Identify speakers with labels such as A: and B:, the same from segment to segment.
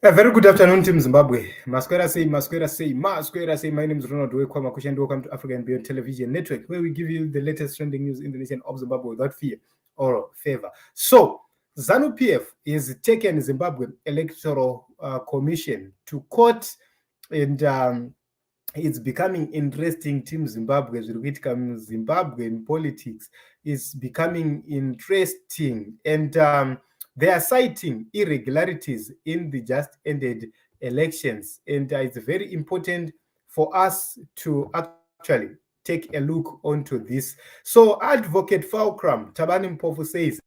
A: A very good afternoon, Team Zimbabwe. Masquera say. My name is Ronald Wekwamakusha, and welcome to African Beyond Television Network, where we give you the latest trending news in the nation of Zimbabwe without fear or favor. So, ZANU PF is taken Zimbabwe Electoral Commission to court, and it's becoming interesting. Team Zimbabwe, Zimbabwean politics is becoming interesting, and they are citing irregularities in the just ended elections, and it's very important for us to actually take a look onto this. So, Advocate Fulcrum Tabani Mpofu says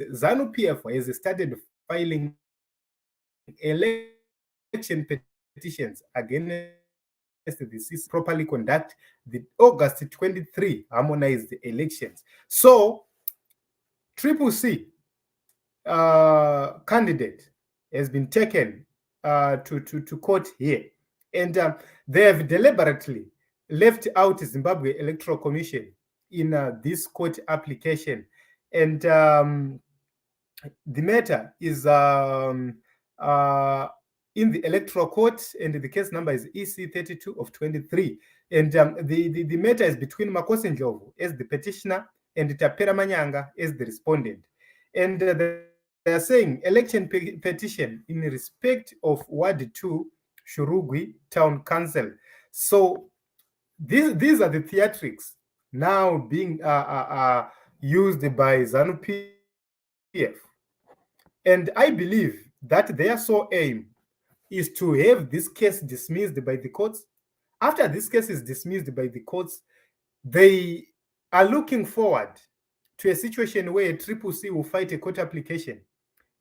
A: ZANU PF has started filing election petitions against the CC properly conduct the August 23 harmonized elections. So, CCC candidate has been taken to court here, and they have deliberately left out Zimbabwe Electoral Commission in this court application, and the matter is in the electoral court, and the case number is EC 32 of 23, and the matter is between Makosi Ndlovu as the petitioner and Tapera Manyanga as the respondent, and they are saying election petition in respect of Ward 2 Shurugwi Town Council. So these are the theatrics now being used by ZANU PF, and I believe that their sole aim is to have this case dismissed by the courts. After this case is dismissed by the courts, they are looking forward to a situation where CCC will fight a court application,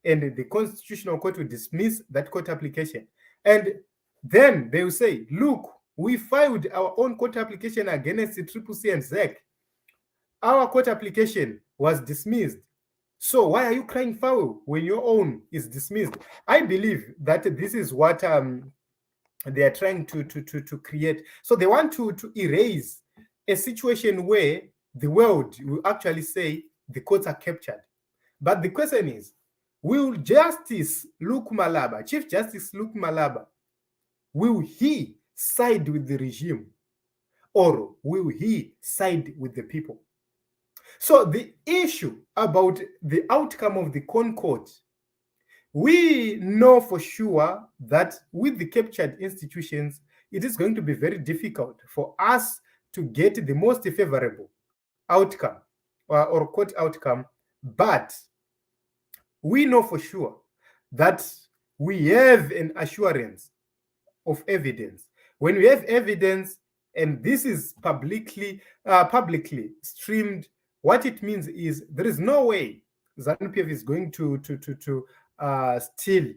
A: and the Constitutional Court will dismiss that court application. And then they will say, look, we filed our own court application against the CCC and ZEC. Our court application was dismissed. So why are you crying foul when your own is dismissed? I believe that this is what they are trying to create. So they want to erase a situation where the world will actually say the courts are captured. But the question is, will Justice Luke Malaba, Chief Justice Luke Malaba, will he side with the regime, or will he side with the people? So the issue about the outcome of the Concord, we know for sure that with the captured institutions, it is going to be very difficult for us to get the most favorable outcome or court outcome. But we know for sure that we have an assurance of evidence. When we have evidence, and this is publicly streamed, what it means is there is no way ZANU PF is going to steal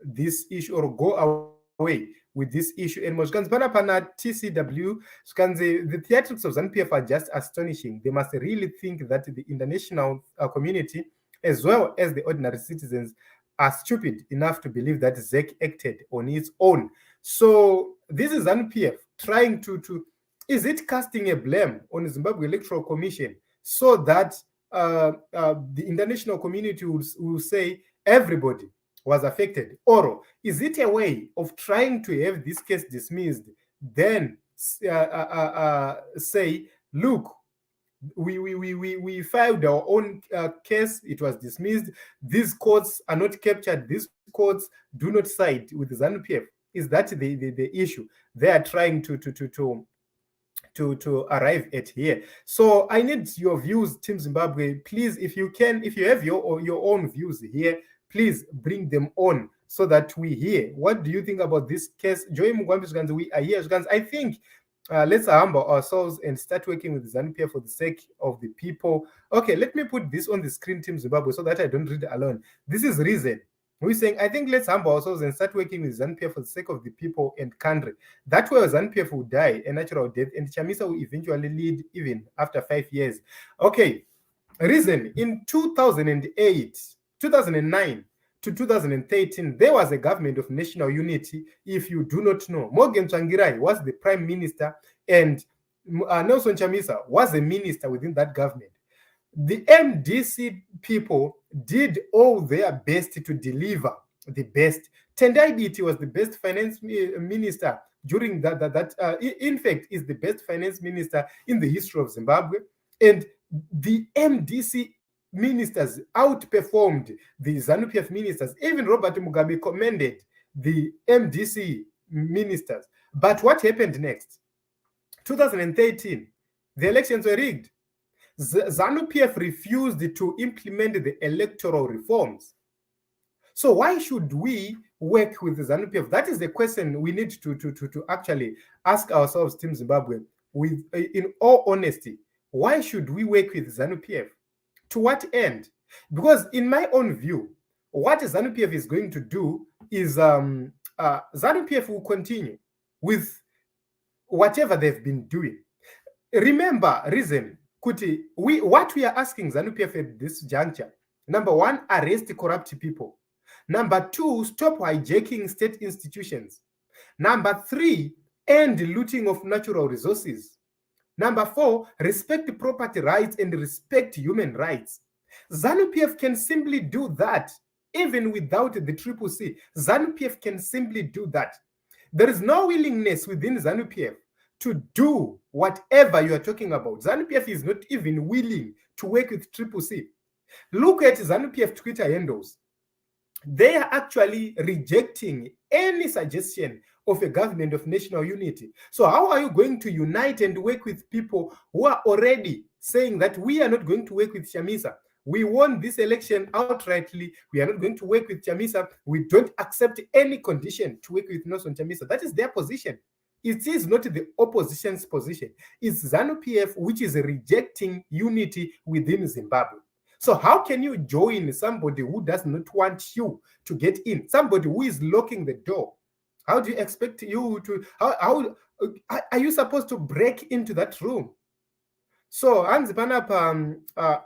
A: this issue or go away with this issue. And pana TCW, the theatrics of ZANU PF are just astonishing. They must really think that the international community, as well as the ordinary citizens, are stupid enough to believe that ZEC acted on its own. So this is ZANU PF trying to is it casting a blame on the Zimbabwe Electoral Commission so that the international community will say everybody was affected? Or is it a way of trying to have this case dismissed, then say, look, we filed our own case, it was dismissed, these courts are not captured, these courts do not side with ZANU PF? Is that the issue they are trying to arrive at here? So I need your views, Team Zimbabwe. Please, if you have your own views here, please bring them on so that we hear. What do you think about this case? Joy Mugwambi, we are here. I think let's humble ourselves and start working with ZANU PF for the sake of the people. Okay, let me put this on the screen, Team Zimbabwe, so that I don't read alone. This is reason. We're saying, I think let's humble ourselves and start working with ZANU PF for the sake of the people and country. That way, ZANU PF will die a natural death, and Chamisa will eventually lead even after 5 years. Okay, reason. In 2009 to 2013, there was a government of national unity. If you do not know, Morgan Tsvangirai was the prime minister, and Nelson Chamisa was a minister within that government. The MDC people did all their best to deliver the best. Tendai Biti was the best finance minister during in fact, is the best finance minister in the history of Zimbabwe. And the MDC ministers outperformed the ZANU PF ministers. Even Robert Mugabe commended the MDC ministers. But what happened next? 2013, the elections were rigged. ZANU PF refused to implement the electoral reforms. So why should we work with the ZANU PF? That is the question we need to actually ask ourselves, Team Zimbabwe, with in all honesty. Why should we work with ZANU PF? To what end? Because in my own view, what ZANU PF is going to do is ZANU PF will continue with whatever they've been doing. Remember, reason, Kuti, what we are asking ZANU PF at this juncture, number one, arrest corrupt people. Number two, stop hijacking state institutions. Number three, end looting of natural resources. Number four, respect property rights and respect human rights. ZANU PF can simply do that, even without the CCC. ZANU PF can simply do that. There is no willingness within ZANU PF to do whatever you are talking about. ZANU PF is not even willing to work with CCC. Look at ZANU PF Twitter handles. They are actually rejecting any suggestion of a government of national unity. So how are you going to unite and work with people who are already saying that we are not going to work with Chamisa? We won this election outrightly. We are not going to work with Chamisa. We don't accept any condition to work with Nelson Chamisa. That is their position. It is not the opposition's position. It's ZANU PF which is rejecting unity within Zimbabwe. So how can you join somebody who does not want you to get in? Somebody who is locking the door. How do you expect you to, how are you supposed to break into that room? So Hans Panap,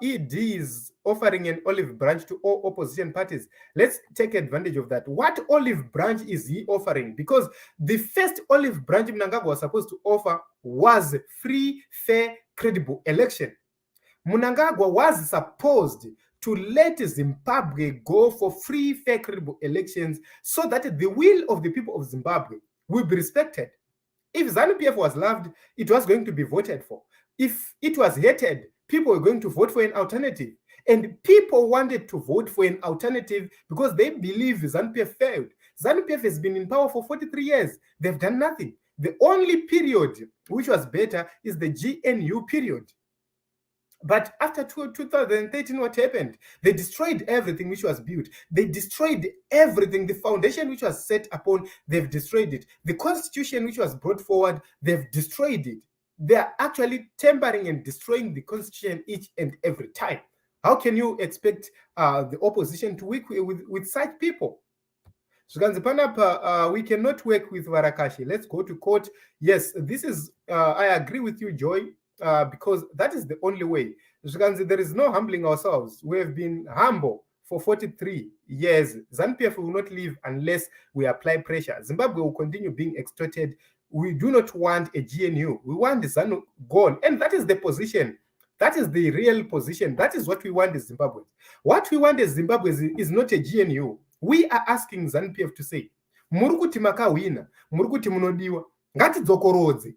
A: ED is offering an olive branch to all opposition parties. Let's take advantage of that. What olive branch is he offering? Because the first olive branch Mnangagwa was supposed to offer was free, fair, credible election. Mnangagwa was supposed to let Zimbabwe go for free, fair, credible elections so that the will of the people of Zimbabwe will be respected. If ZANU PF was loved, it was going to be voted for. If it was hated, people were going to vote for an alternative. And people wanted to vote for an alternative because they believe ZANU PF failed. ZANU PF has been in power for 43 years. They've done nothing. The only period which was better is the GNU period. But after 2013, what happened? They destroyed everything which was built. They destroyed everything. The foundation which was set upon, they've destroyed it. The constitution which was brought forward, they've destroyed it. They are actually tampering and destroying the constitution each and every time. How can you expect the opposition to work with such people? We cannot work with Warakashi. Let's go to court. Yes, this is, I agree with you, Joy. Because that is the only way. There is no humbling ourselves. We have been humble for 43 years. ZANU PF will not leave unless we apply pressure. Zimbabwe will continue being extorted. We do not want a GNU. We want the ZANU gone. And that is the position. That is the real position. That is what we want as Zimbabwe. What we want as Zimbabwe is not a GNU. We are asking ZANU PF to say, Murukuti makawina, murukuti munodiwa, ngati dzokorodze.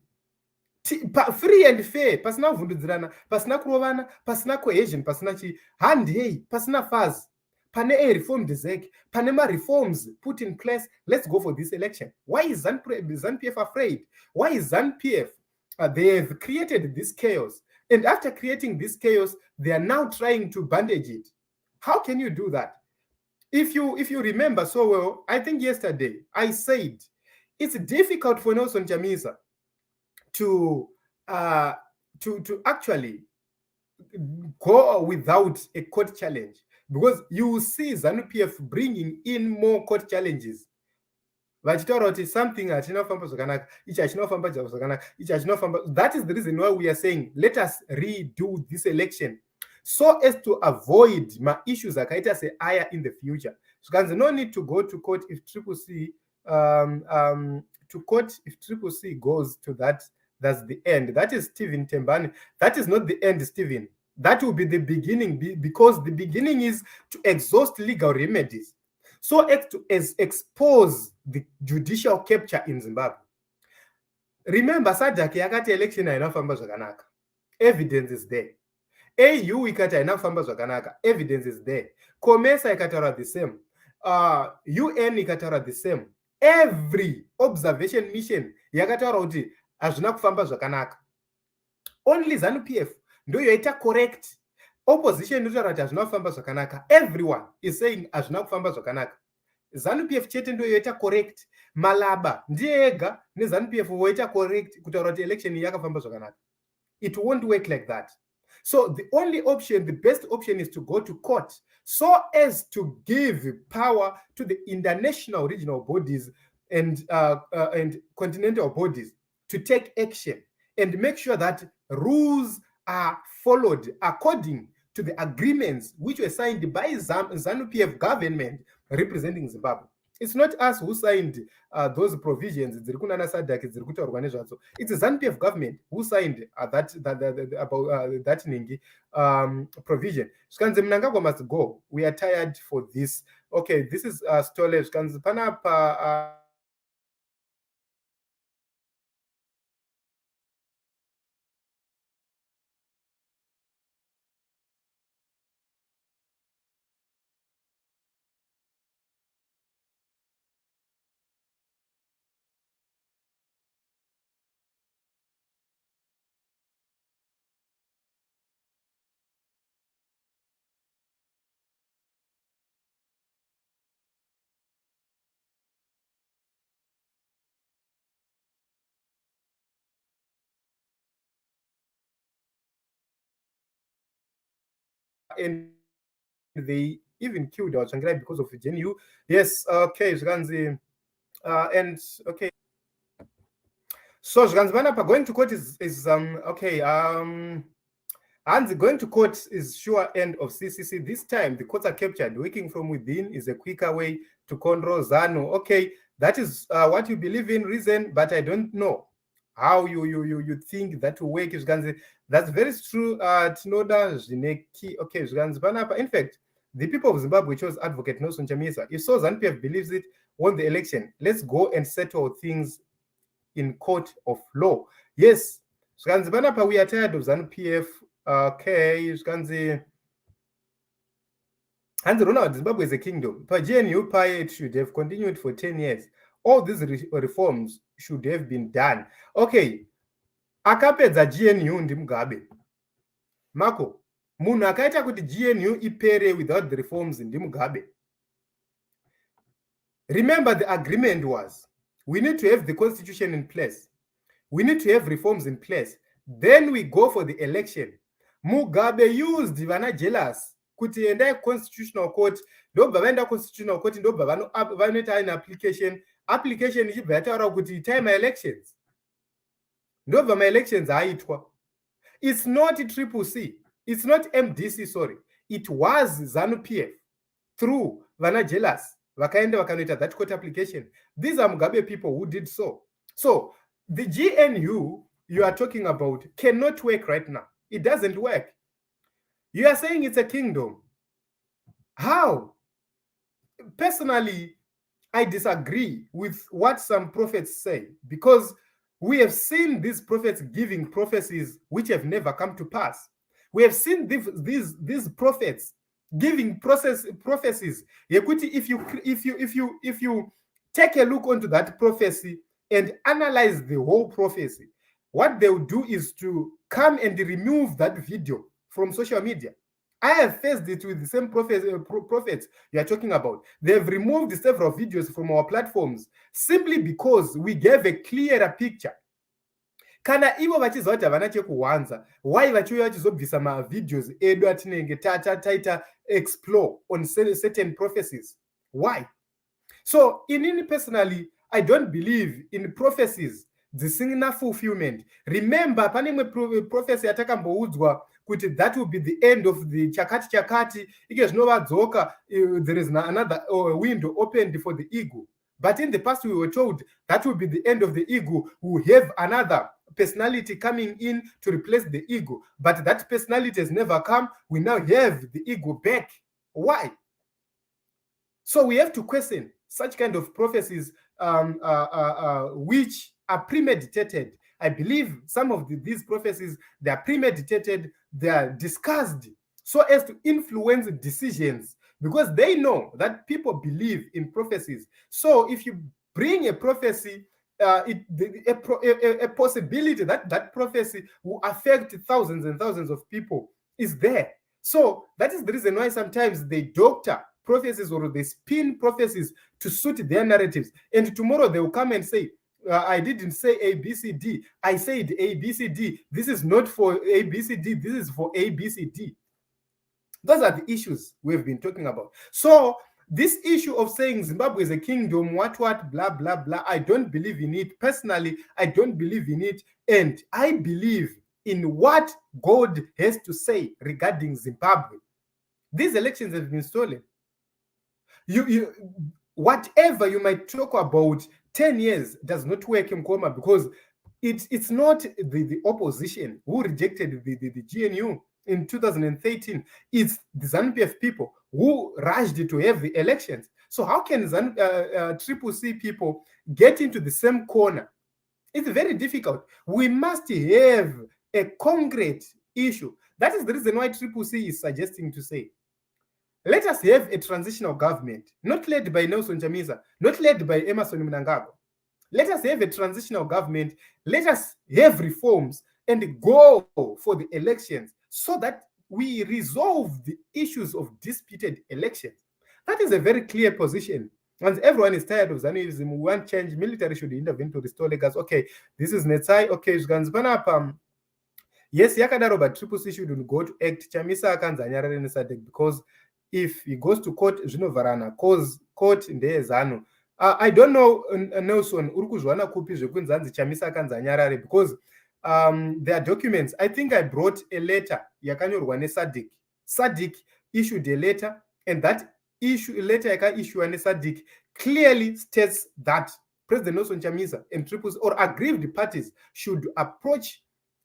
A: Free and fair, pasina vundudzirana, pasina kurovana, pasina cohesion, pasina chi handei, pasina faz, pane a reformed ZEC, panema reforms put in place. Let's go for this election. Why is ZANU PF afraid? Why is ZANU PF? They have created this chaos, and after creating this chaos, they are now trying to bandage it. How can you do that? If you remember so well, I think yesterday I said it's difficult for Nelson Chamisa to actually go without a court challenge, because you will see ZANU PF bringing in more court challenges. That is the reason why we are saying let us redo this election so as to avoid my issues akaita se aya in the future. So no need to go to court if CCC CCC goes to that. That's the end. That is Stephen Tembani. That is not the end, Stephen. That will be the beginning, because the beginning is to exhaust legal remedies. so as expose the judicial capture in Zimbabwe. Remember, SADC yakati election hainafamba zvakanaka. Evidence is there. AU ikati hainafamba zvakanaka. Evidence is there. COMESA ikataura the same. UN ikataura the same. Every observation mission yakataura kuti hazvina kufamba zvakanaka. Only ZANU PF ndo yoita correct. Opposition inotaura kuti hazvina kufamba zvakanaka. Everyone is saying hazvina kufamba zvakanaka. ZANU PF chete ndo yoita correct. Malaba ndiye ega neZANU PF woita correct kutaura kuti election yakafamba zvakanaka. It won't work like that. So the only option, the best option is to go to court so as to give power to the international regional bodies and continental bodies to take action and make sure that rules are followed according to the agreements which were signed by ZANU PF government representing Zimbabwe. It's not us who signed those provisions. It's the ZANU PF government who signed that provision. Mnangagwa must go. We are tired for this. Okay, this is Stole. And they even killed our Shanghai because of ZANU. Yes, okay, and okay. So going to court is okay. And going to court is sure end of CCC. This time the courts are captured. Working from within is a quicker way to control ZANU. Okay, that is what you believe in, reason, but I don't know how you think that will work. That's very true. Okay, in fact, the people of Zimbabwe chose Advocate Nelson Chamisa. If so, ZANU PF believes it won the election. Let's go and settle things in court of law. Yes, we are tired of ZANU PF. Okay, and Ronald, Zimbabwe is a kingdom. GNU it should have continued for 10 years. All these reforms should have been done. Okay, akapedza GNU ndi Mugabe. Marco, munhu akaita kuti GNU ipere without the reforms ndi Mugabe. Remember, the agreement was we need to have the constitution in place. We need to have reforms in place. Then we go for the election. Mugabe used vana jealous kuti enda constitutional court, ndobva vaenda constitutional court, ndobva vanoita an application ichibva yataura kuti time elections, ndobva ma-elections aitwa. It's not Triple C, it's not MDC, sorry, it was ZANU PF through vana jealous vakaenda vakanoita that court application. These are Mugabe people who did so. So the GNU you are talking about cannot work right now. It doesn't work. You are saying it's a kingdom. How? Personally, I disagree with what some prophets say, because we have seen these prophets giving prophecies which have never come to pass. We have seen these prophets giving prophecies. If you take a look onto that prophecy and analyze the whole prophecy, what they will do is to come and remove that video from social media. I have faced it with the same prophets you are talking about. They have removed several videos from our platforms simply because we gave a clearer picture. Kana ivo vachiziva kuti havana chekuwanza, why vachiuya vachizobvisa mavideos edu atinenge taita explore on certain prophecies? Why? So inini personally, I don't believe in prophecies dzisingina fulfillment. Remember, pane imwe prophecy yatakamboudzwa kuti that will be the end of the chakati ike zvinovadzoka, there is another window opened for the eagle. But in the past we were told that will be the end of the eagle. We have another personality coming in to replace the eagle, but that personality has never come. We now have the eagle back. Why? So we have to question such kind of prophecies which are premeditated. I believe some of these prophecies, they are premeditated, they are discussed so as to influence decisions, because they know that people believe in prophecies. So if you bring a prophecy, a possibility that that prophecy will affect thousands and thousands of people is there. So that is the reason why sometimes they doctor prophecies or they spin prophecies to suit their narratives. And tomorrow they will come and say, I didn't say A, B, C, D. I said A, B, C, D. This is not for A, B, C, D. This is for A, B, C, D. Those are the issues we've been talking about. So this issue of saying Zimbabwe is a kingdom, what, blah, blah, blah, I don't believe in it. Personally, I don't believe in it. And I believe in what God has to say regarding Zimbabwe. These elections have been stolen. Whatever you might talk about 10 years does not work in Mkoma, because it's not the opposition who rejected the GNU in 2013. It's the ZANU PF people who rushed to have the elections. So how can Triple C people get into the same corner? It's very difficult. We must have a concrete issue. That is the reason why Triple C is suggesting to say, let us have a transitional government, not led by Nelson Chamisa, not led by Emerson Mnangagwa. Let us have a transitional government. Let us have reforms and go for the elections so that we resolve the issues of disputed elections. That is a very clear position. Once everyone is tired of Zanuism, we want change, military should intervene to restore legacy. Okay, this is Netsai. Okay, yes, yakadaro, but Triple C shouldn't go to act. Chamisa akanza anyarare nesadek, because if he goes to court, zvinovharana, cause court ndeye ZANU. I don't know, Nelson, uri kuzvana kupi zvekunzi hanzi Chamisa akanzi anyarare, because there are documents. I think I brought a letter yakanyorwa neSADC. SADC issued a letter, and that letter yakaissuwa neSADC clearly states that President Nelson Chamisa and Triple C or aggrieved parties should approach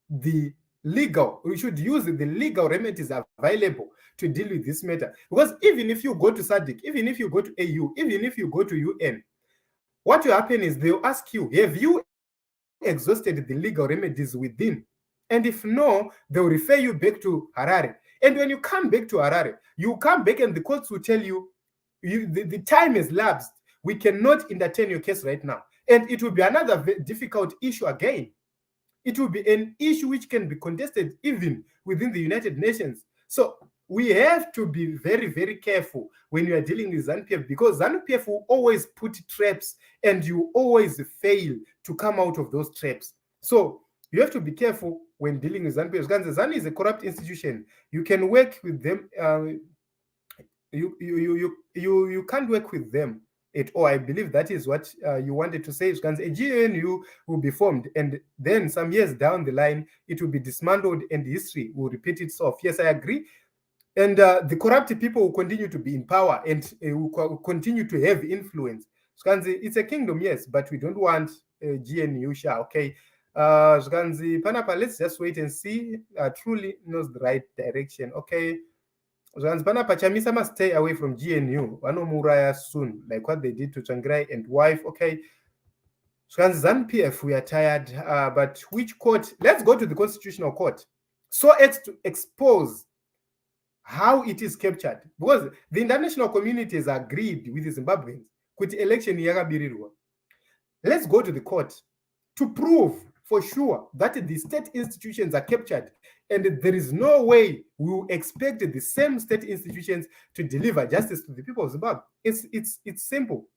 A: the legal, we should use the legal remedies available to deal with this matter. Because even if you go to SADC, even if you go to AU, even if you go to UN, what will happen is they'll ask you, have you exhausted the legal remedies within? And if no, they'll refer you back to Harare. And when you come back to Harare, you come back and the courts will tell you, the time has lapsed. We cannot entertain your case right now. And it will be another difficult issue again. It will be an issue which can be contested even within the United Nations. So we have to be very, very careful when you are dealing with ZANU PF, because ZANU PF will always put traps and you always fail to come out of those traps. So you have to be careful when dealing with ZANU PF. ZANU is a corrupt institution. You can work with them. You can't work with them at all. I believe that is what you wanted to say. A GNU will be formed, and then some years down the line, it will be dismantled and history will repeat itself. Yes, I agree. And the corrupt people will continue to be in power and will continue to have influence. It's a kingdom, yes, but we don't want GNU sha, okay? Panapa, let's just wait and see. Truly knows the right direction, okay? Panapa, Chamisa must stay away from GNU. Wanomuraya soon, like what they did to Tsvangirai and wife, okay? ZANU PF, we are tired, but which court? Let's go to the Constitutional Court so as to expose how it is captured, because the international community has agreed with the Zimbabweans with election yakabirirwa. Let's go to the court to prove for sure that the state institutions are captured, and there is no way we will expect the same state institutions to deliver justice to the people of Zimbabwe. It's simple.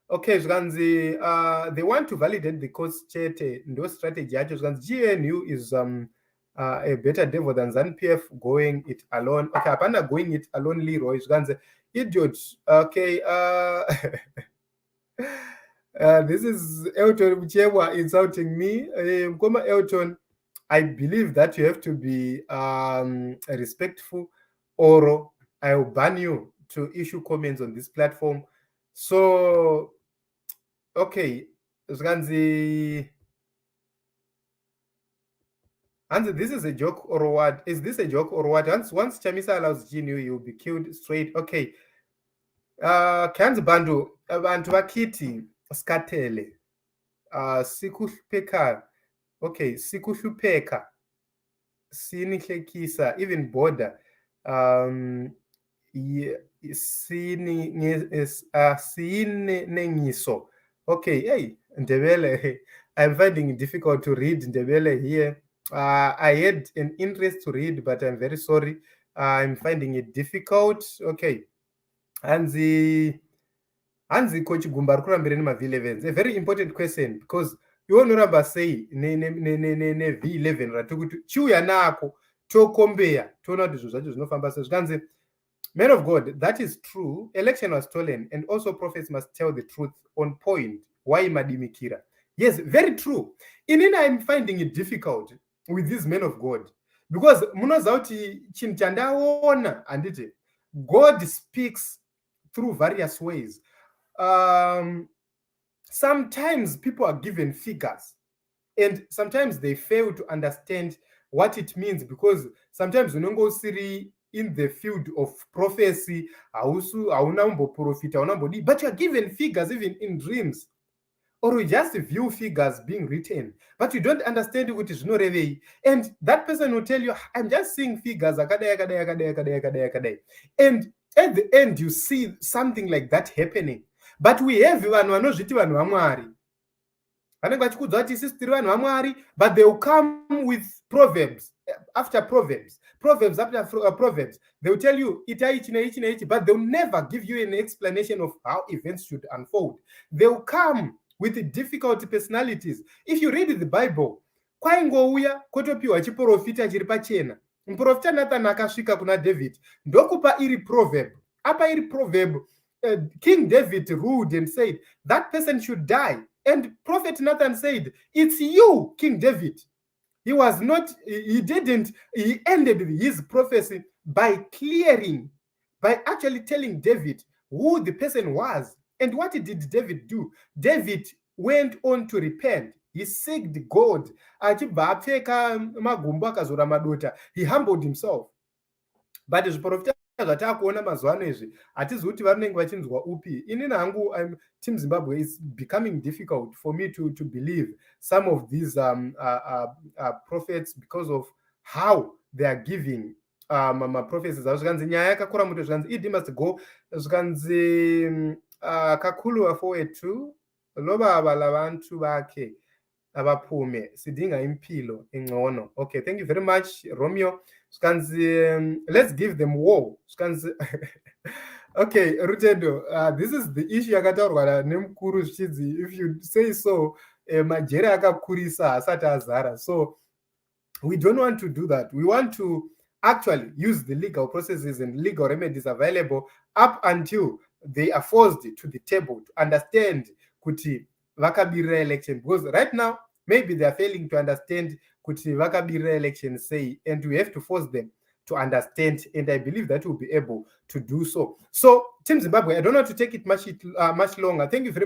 A: Okay, they want to validate the court's chete, no strategy. GNU is a better devil than ZANU PF going it alone. Okay, apana going it alone, Leroy. Idiot. Okay, this is Elton Mchewa insulting me. Mkoma Elton, I believe that you have to be respectful, or I will ban you to issue comments on this platform. So, okay, Zganzi. And this is a joke or what? Is this a joke or what? Once Chamisa allows GNU, you'll be killed straight. Okay. khanzi bantu abantu bakithi skathele sikuhlupheka, okay, sikuhlupheka sinihlekisa even border sinengiso. Okay, hey, Ndebele, I'm finding it difficult to read Ndebele here. I had an interest to read, but I'm very sorry. I'm finding it difficult. Okay. Hanzi Coach Gumbar kurambireni ma-V11s. A very important question because you unoramba sei ne V11 ratokuti chiuya nako tokombeya toona kuti zvinhu zvacho zvinofamba sei zvikanzi, man of God, that is true. Election was stolen, and also prophets must tell the truth on point. Why madimikira? Yes, very true. Inini, I'm finding it difficult with these men of God because munoziva kuti chinhu chandaona handiti, God speaks through various ways. Sometimes people are given figures and sometimes they fail to understand what it means, because sometimes unongo usiri in the field of prophecy, but you are given figures even in dreams, or you just view figures being written, but you don't understand what is no revei. And that person will tell you, I'm just seeing figures, and at the end you see something like that happening. But we have vanhu vanozviti vanhu vaMwari, vanenge vachikudza kuti isusu tiri vanhu vaMwari, but they will come with proverbs after proverbs, proverbs after proverbs. They will tell you itai ichi neichi neichi, but they will never give you an explanation of how events should unfold. They will come with difficult personalities. If you read the Bible, kwaingouya kotopiwa chiprofita chiri pachena. Muprofita Nathan akasvika kuna David ndokupa iri proverb. Apa iri proverb, King David ruled and said that person should die, and Prophet Nathan said, it's you, King David. He ended his prophecy by actually telling David who the person was. And what did David do? David went on to repent. He seeked God. He humbled himself. But zviprofita zvatakuona mazuva ano izvi hatizivi kuti vanenge vachinzwa upi. Inini hangu, Team Zimbabwe, is becoming difficult for me to believe some of these prophets because of how they are giving prophecies. Zvikanzi nyaya yakakura muto, zvikanzi Idi must go, zvikanzi kakulu afowetu lobaba lavantu vake avapume sidinga impilo engcono. Okay, thank you very much, Romeo. Let's give them war. Okay, Rutendo, this is the issue yakataurwa nemukuru zvichidzi, if you say so, majere akakurisa asati azara. So we don't want to do that. We want to actually use the legal processes and legal remedies available up until they are forced to the table to understand kuti vakabirira election, because right now maybe they are failing to understand kuti vakabirira election say, and we have to force them to understand, and I believe that we'll be able to do so. So Team Zimbabwe, I don't want to take it much longer. Thank you very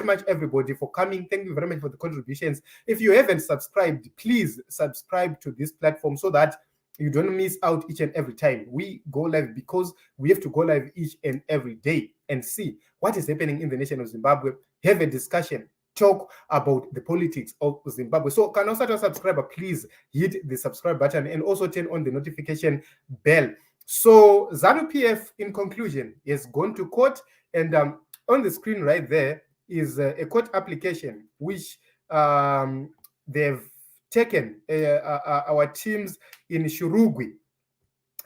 A: much everybody for coming. Thank you very much for the contributions. If you haven't subscribed, please subscribe to this platform so that you don't miss out each and every time we go live, because we have to go live each and every day and see what is happening in the nation of Zimbabwe, have a discussion, talk about the politics of Zimbabwe. So can also a subscriber, please hit the subscribe button and also turn on the notification bell. So ZANU PF, in conclusion, is gone to court, and on the screen right there is a court application which they've taken our teams in Shurugwi,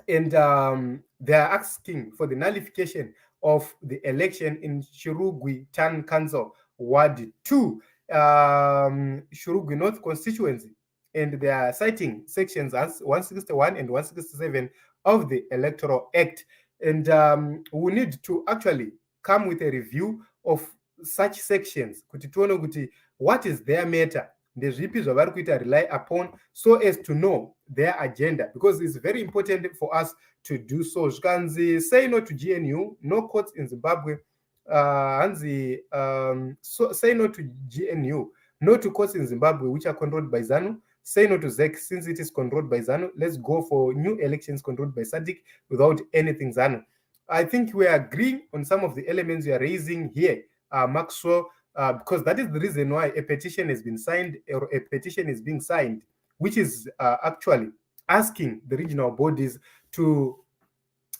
A: and they are asking for the nullification of the election in Shurugwi Town Council Ward 2, Shurugwi North constituency, and they are citing sections 161 and 167 of the Electoral Act. And we need to actually come with a review of such sections, what is their matter, ndezvipi zvavari kuita rely upon, so as to know their agenda, because it's very important for us to do so. Zvikanzi say no to GNU, no courts in Zimbabwe. So say no to GNU, no to courts in Zimbabwe which are controlled by ZANU. Say no to ZEC since it is controlled by ZANU. Let's go for new elections controlled by SADC without anything ZANU. I think we are agreeing on some of the elements we are raising here, Maxwell, because that is the reason why a petition has been signed, or a petition is being signed, which is actually asking the regional bodies to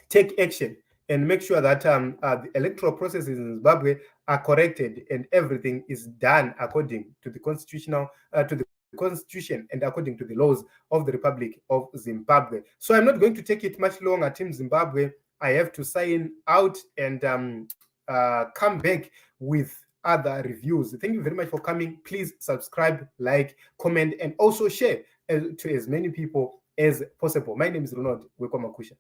A: take action and make sure that the electoral processes in Zimbabwe are corrected and everything is done according to the constitution and according to the laws of the Republic of Zimbabwe. So I'm not going to take it much longer, Team Zimbabwe. I have to sign out and come back with other reviews. Thank you very much for coming. Please subscribe, like, comment, and also share to as many people as possible. My name is Ronald Wekwamakusha.